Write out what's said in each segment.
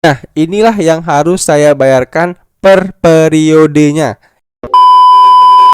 Nah, inilah yang harus saya bayarkan per periodenya.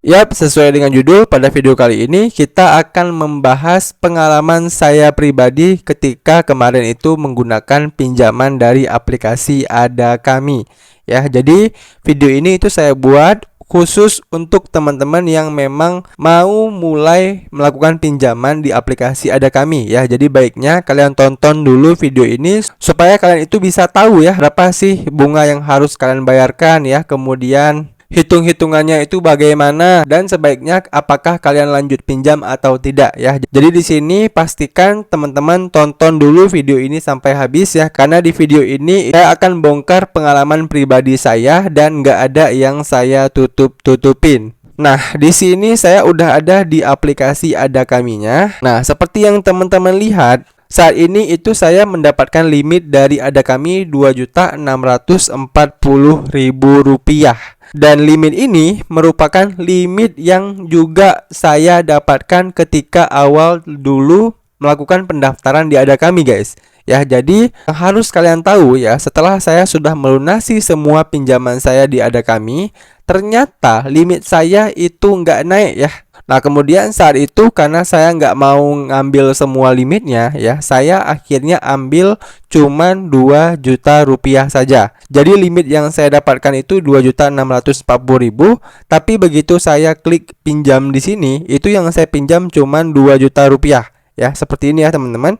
Yap, sesuai dengan judul, pada video kali ini kita akan membahas pengalaman saya pribadi ketika kemarin itu menggunakan pinjaman dari aplikasi Ada Kami. Ya, jadi video ini itu saya buat khusus untuk teman-teman yang memang mau mulai melakukan pinjaman di aplikasi Ada Kami ya. Jadi baiknya kalian tonton dulu video ini supaya kalian itu bisa tahu ya berapa sih bunga yang harus kalian bayarkan ya. Kemudian hitung-hitungannya itu bagaimana dan sebaiknya apakah kalian lanjut pinjam atau tidak ya. Jadi di sini pastikan teman-teman tonton dulu video ini sampai habis ya, karena di video ini saya akan bongkar pengalaman pribadi saya dan nggak ada yang saya tutup-tutupin. Nah, di sini saya udah ada di aplikasi Ada Kaminya. Nah, seperti yang teman-teman lihat, saat ini itu saya mendapatkan limit dari Ada Kami Rp2.640.000. Dan limit ini merupakan limit yang juga saya dapatkan ketika awal dulu melakukan pendaftaran di Ada Kami, guys. Ya, jadi harus kalian tahu ya, setelah saya sudah melunasi semua pinjaman saya di Ada Kami, ternyata limit saya itu nggak naik ya. Nah, kemudian saat itu karena saya nggak mau ngambil semua limitnya ya, saya akhirnya ambil cuman 2 juta rupiah saja. Jadi limit yang saya dapatkan itu 2.640.000, tapi begitu saya klik pinjam di sini, itu yang saya pinjam cuman 2 juta rupiah. Ya, seperti ini ya teman-teman.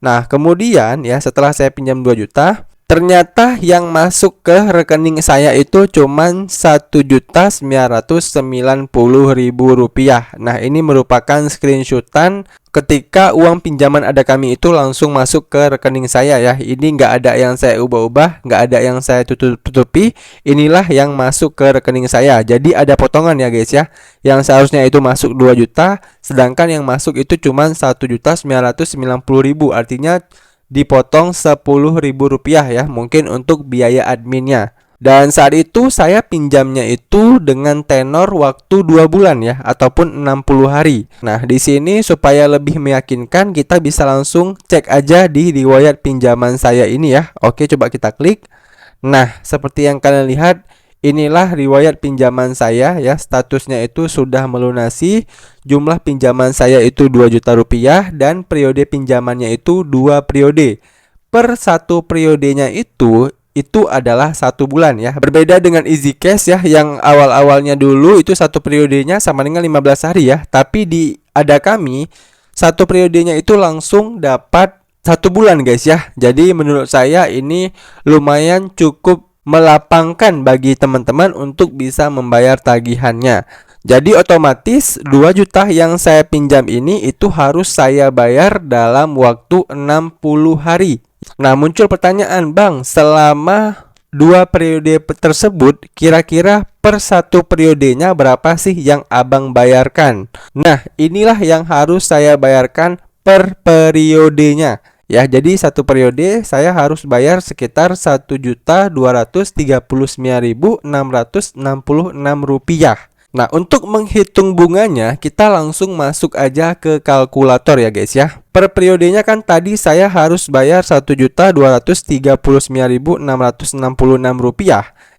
Nah, kemudian ya setelah saya pinjam 2 juta, ternyata yang masuk ke rekening saya itu cuman Rp1.990.000. Nah, ini merupakan screenshotan ketika uang pinjaman Ada Kami itu langsung masuk ke rekening saya ya. Ini nggak ada yang saya ubah-ubah, nggak ada yang saya tutupi. Inilah yang masuk ke rekening saya. Jadi ada potongan ya guys ya. Yang seharusnya itu masuk 2 juta, sedangkan yang masuk itu cuman Rp1.990.000. Artinya dipotong Rp10.000 ya, mungkin untuk biaya adminnya. Dan saat itu saya pinjamnya itu dengan tenor waktu 2 bulan ya, ataupun 60 hari. Nah, di sini supaya lebih meyakinkan kita bisa langsung cek aja di riwayat pinjaman saya ini ya. Oke, coba kita klik. Nah, seperti yang kalian lihat, inilah riwayat pinjaman saya ya, statusnya itu sudah melunasi. Jumlah pinjaman saya itu 2 juta rupiah dan periode pinjamannya itu 2 periode. Per satu periodenya itu adalah 1 bulan ya. Berbeda dengan Easy Cash ya, yang awal-awalnya dulu itu satu periodenya sama dengan 15 hari ya. Tapi di Ada Kami, satu periodenya itu langsung dapat 1 bulan guys ya. Jadi menurut saya ini lumayan cukup melapangkan bagi teman-teman untuk bisa membayar tagihannya. Jadi otomatis 2 juta yang saya pinjam ini itu harus saya bayar dalam waktu 60 hari. Nah, muncul pertanyaan, Bang, selama 2 periode tersebut kira-kira per satu periodenya berapa sih yang Abang bayarkan? Nah, inilah yang harus saya bayarkan per periodenya. Ya, jadi satu periode saya harus bayar sekitar Rp1.239.666. Nah, untuk menghitung bunganya kita langsung masuk aja ke kalkulator ya guys ya. Per periodenya kan tadi saya harus bayar Rp1.239.666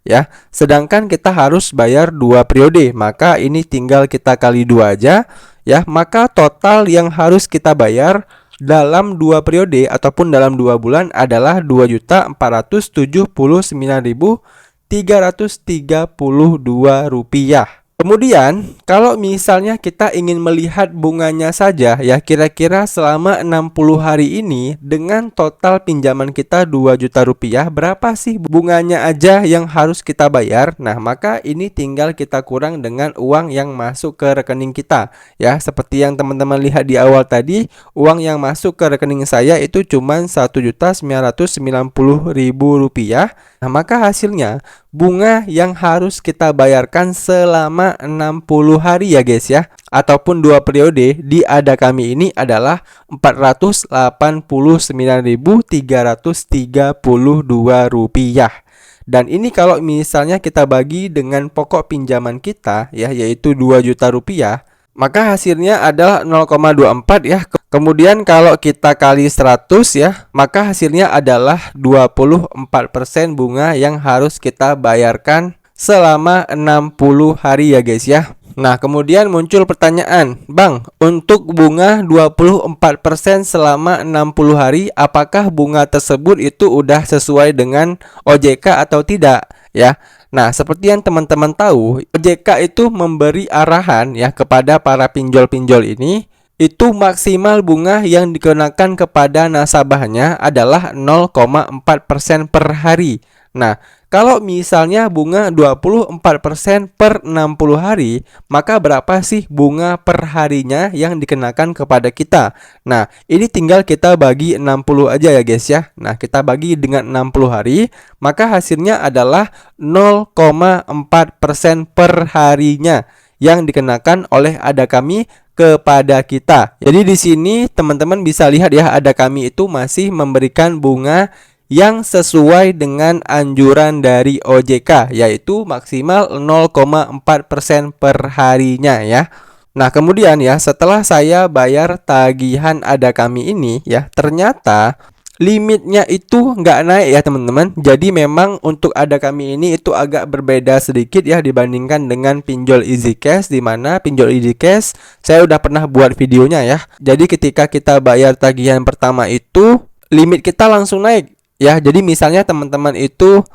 ya. Sedangkan kita harus bayar 2 periode, maka ini tinggal kita kali 2 aja ya. Maka total yang harus kita bayar dalam 2 periode ataupun dalam 2 bulan adalah Rp2.479.332. Kemudian kalau misalnya kita ingin melihat bunganya saja ya, kira-kira selama 60 hari ini dengan total pinjaman kita 2 juta rupiah, berapa sih bunganya aja yang harus kita bayar? Nah, maka ini tinggal kita kurang dengan uang yang masuk ke rekening kita ya. Seperti yang teman-teman lihat di awal tadi, uang yang masuk ke rekening saya itu cuma Rp1.990.000. Nah, maka hasilnya bunga yang harus kita bayarkan selama 60 hari ya guys ya, ataupun 2 periode di Ada Kami ini adalah Rp489.332. Dan ini kalau misalnya kita bagi dengan pokok pinjaman kita ya, yaitu 2 juta rupiah, maka hasilnya adalah 0,24 ya. Kemudian kalau kita kali 100 ya, maka hasilnya adalah 24% bunga yang harus kita bayarkan selama 60 hari ya guys ya. Nah, kemudian muncul pertanyaan, Bang, untuk bunga 24% selama 60 hari, apakah bunga tersebut itu udah sesuai dengan OJK atau tidak? Ya. Nah, seperti yang teman-teman tahu, OJK itu memberi arahan ya kepada para pinjol-pinjol ini, itu maksimal bunga yang dikenakan kepada nasabahnya adalah 0,4% per hari. Nah, kalau misalnya bunga 24% per 60 hari, maka berapa sih bunga per harinya yang dikenakan kepada kita? Nah, ini tinggal kita bagi 60 aja ya guys ya. Nah, kita bagi dengan 60 hari, maka hasilnya adalah 0,4% per harinya yang dikenakan oleh Ada Kami kepada kita. Jadi di sini teman-teman bisa lihat ya, Ada Kami itu masih memberikan bunga yang sesuai dengan anjuran dari OJK, yaitu maksimal 0,4% per harinya ya. Nah, kemudian ya, setelah saya bayar tagihan Ada Kami ini ya, ternyata limitnya itu nggak naik ya teman-teman. Jadi memang untuk Ada Kami ini itu agak berbeda sedikit ya dibandingkan dengan pinjol EasyCash, di mana pinjol EasyCash saya udah pernah buat videonya ya. Jadi ketika kita bayar tagihan pertama itu limit kita langsung naik. Ya, jadi misalnya teman-teman itu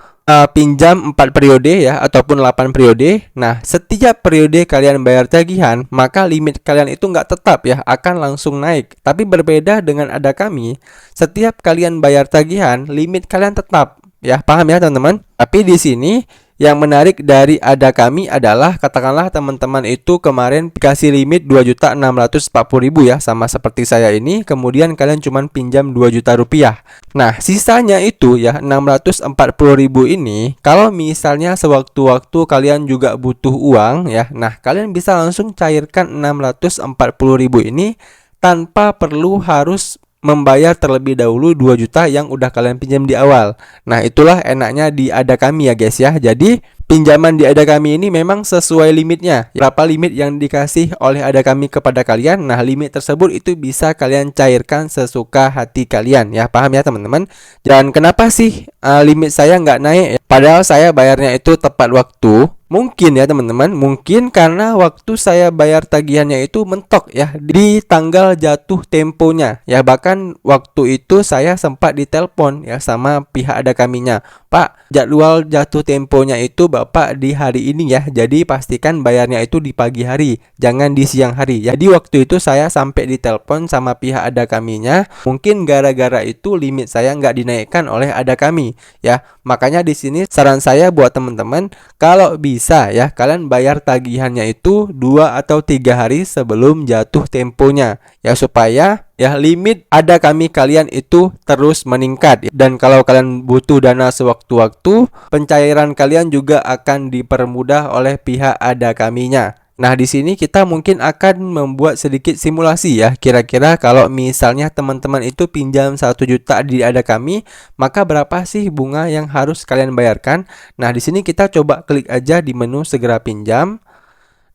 pinjam 4 periode ya ataupun 8 periode. Nah, setiap periode kalian bayar tagihan, maka limit kalian itu nggak tetap ya, akan langsung naik. Tapi berbeda dengan Ada Kami, setiap kalian bayar tagihan, limit kalian tetap. Ya, paham ya teman-teman? Tapi di sini yang menarik dari Ada Kami adalah katakanlah teman-teman itu kemarin dikasih limit 2.640.000 ya, sama seperti saya ini, kemudian kalian cuma pinjam 2 juta rupiah. Nah, sisanya itu ya 640.000 ini, kalau misalnya sewaktu-waktu kalian juga butuh uang ya, nah kalian bisa langsung cairkan 640.000 ini tanpa perlu harus membayar terlebih dahulu 2 juta yang udah kalian pinjam di awal. Nah, itulah enaknya di Ada Kami ya guys ya. Jadi pinjaman di Ada Kami ini memang sesuai limitnya. Berapa limit yang dikasih oleh Ada Kami kepada kalian, nah limit tersebut itu bisa kalian cairkan sesuka hati kalian ya. Paham ya teman-teman? Dan kenapa sih limit saya nggak naik ya? Padahal saya bayarnya itu tepat waktu. Mungkin ya teman-teman, mungkin karena waktu saya bayar tagihannya itu mentok ya di tanggal jatuh temponya ya. Bahkan waktu itu saya sempat ditelepon ya sama pihak Ada Kaminya, Pak, jadwal jatuh temponya itu Bapak di hari ini ya, jadi pastikan bayarnya itu di pagi hari, jangan di siang hari. Jadi waktu itu saya sampai ditelepon sama pihak Ada Kaminya. Mungkin gara-gara itu limit saya nggak dinaikkan oleh Ada Kami ya. Makanya di sini saran saya buat teman-teman, kalau bisa ya kalian bayar tagihannya itu 2 atau 3 hari sebelum jatuh temponya ya, supaya ya limit Ada Kami kalian itu terus meningkat. Dan kalau kalian butuh dana sewaktu-waktu, pencairan kalian juga akan dipermudah oleh pihak Ada Kaminya. Nah, di sini kita mungkin akan membuat sedikit simulasi ya. Kira-kira kalau misalnya teman-teman itu pinjam 1 juta di Ada Kami, maka berapa sih bunga yang harus kalian bayarkan? Nah, di sini kita coba klik aja di menu segera pinjam.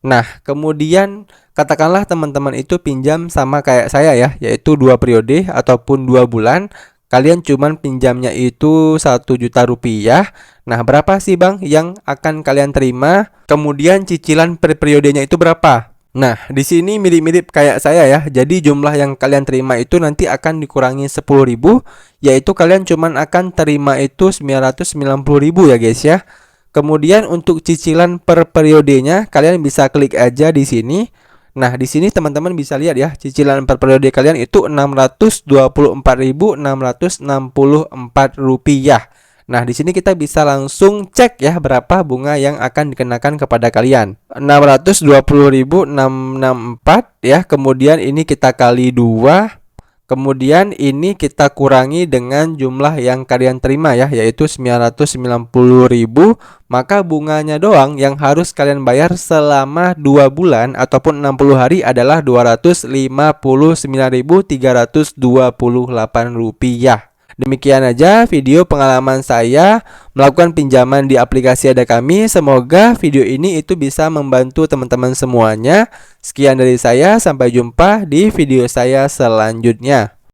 Nah, kemudian katakanlah teman-teman itu pinjam sama kayak saya ya, yaitu 2 periode ataupun 2 bulan. Kalian cuman pinjamnya itu 1 juta rupiah. Nah, berapa sih Bang yang akan kalian terima? Kemudian cicilan per periodenya itu berapa? Nah, di sini mirip-mirip kayak saya ya. Jadi jumlah yang kalian terima itu nanti akan dikurangi 10.000, yaitu kalian cuman akan terima itu 990.000 ya guys ya. Kemudian untuk cicilan per periodenya kalian bisa klik aja di sini. Nah, di sini teman-teman bisa lihat ya, cicilan per periode kalian itu Rp624.664. Nah, di sini kita bisa langsung cek ya berapa bunga yang akan dikenakan kepada kalian. 620.664 ya. Kemudian ini kita kali 2. Kemudian ini kita kurangi dengan jumlah yang kalian terima ya, yaitu 990.000. Maka bunganya doang yang harus kalian bayar selama 2 bulan ataupun 60 hari adalah Rp259.328. Demikian aja video pengalaman saya melakukan pinjaman di aplikasi Ada Kami. Semoga video ini itu bisa membantu teman-teman semuanya. Sekian dari saya, sampai jumpa di video saya selanjutnya.